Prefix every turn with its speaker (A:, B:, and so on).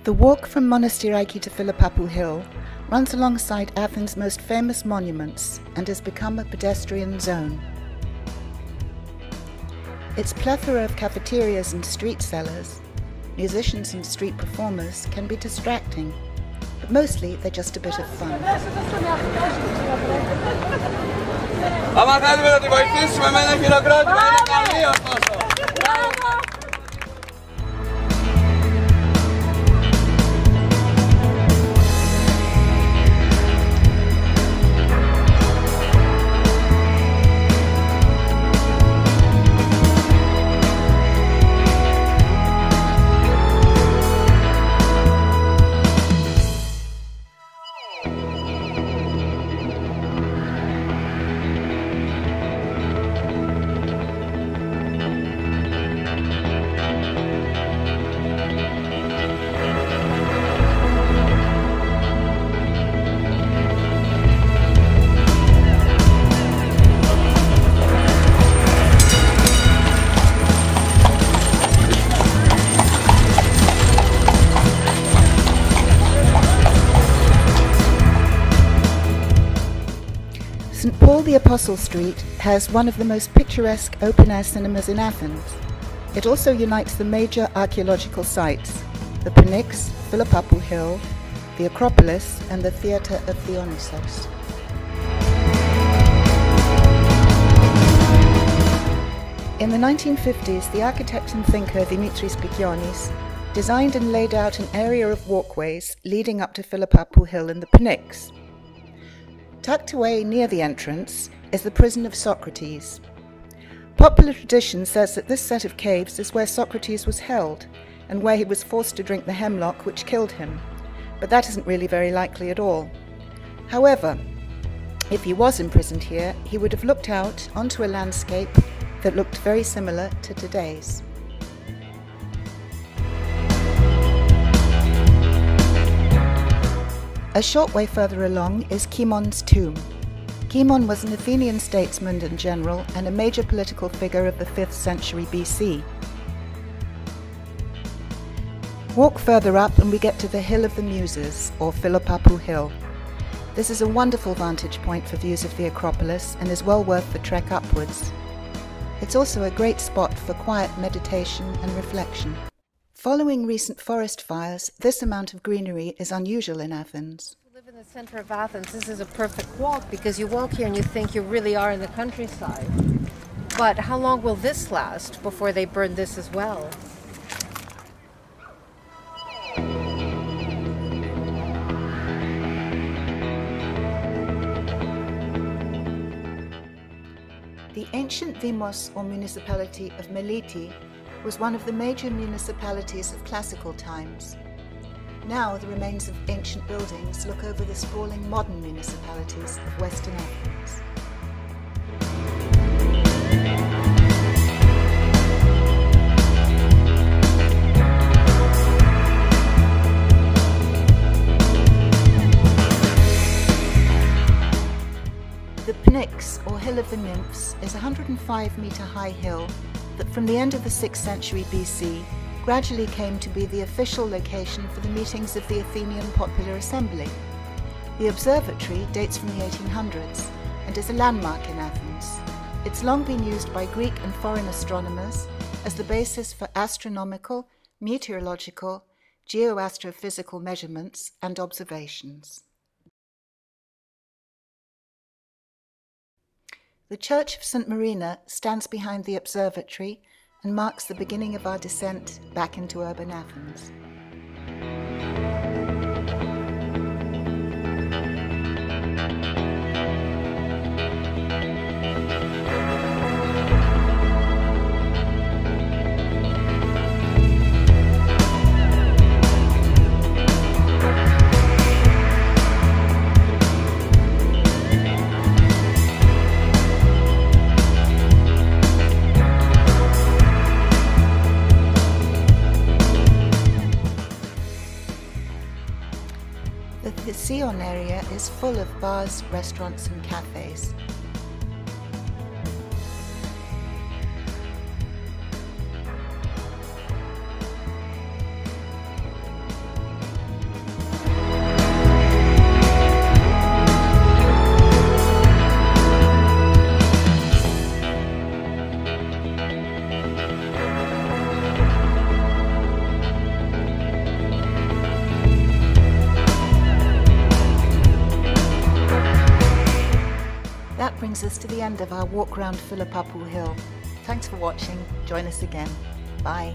A: The walk from Monastiriki to Philopappou Hill runs alongside Athens' most famous monuments and has become a pedestrian zone. Its plethora of cafeterias and street sellers, musicians and street performers can be distracting, but mostly they're just a bit of fun. St. Paul the Apostle Street has one of the most picturesque open-air cinemas in Athens. It also unites the major archaeological sites, the Pnyx, Philopappou Hill, the Acropolis and the Theatre of Dionysos. In the 1950s, the architect and thinker Dimitris Pikionis designed and laid out an area of walkways leading up to Philopappou Hill and the Pnyx. Tucked away near the entrance is the prison of Socrates. Popular tradition says that this set of caves is where Socrates was held and where he was forced to drink the hemlock which killed him, but that isn't really very likely at all. However, if he was imprisoned here, he would have looked out onto a landscape that looked very similar to today's. A short way further along is Kimon's tomb. Kimon was an Athenian statesman and general and a major political figure of the 5th century BC. Walk further up and we get to the Hill of the Muses, or Philopappou Hill. This is a wonderful vantage point for views of the Acropolis and is well worth the trek upwards. It's also a great spot for quiet meditation and reflection. Following recent forest fires, this amount of greenery is unusual in Athens.
B: To live in the center of Athens, this is a perfect walk because you walk here and you think you really are in the countryside. But how long will this last before they burn this as well?
A: The ancient Demos, or municipality, of Meliti was one of the major municipalities of classical times. Now the remains of ancient buildings look over the sprawling modern municipalities of Western Athens. The Pnyx, or Hill of the Nymphs, is a 105-metre high hill that from the end of the 6th century BC gradually came to be the official location for the meetings of the Athenian Popular Assembly. The observatory dates from the 1800s and is a landmark in Athens. It's long been used by Greek and foreign astronomers as the basis for astronomical, meteorological, geoastrophysical measurements and observations. The Church of St. Marina stands behind the observatory and marks the beginning of our descent back into urban Athens. The Sion area is full of bars, restaurants and cafes. brings us to the end of our walk around Philopappou Hill. Thanks for watching. Join us again. Bye.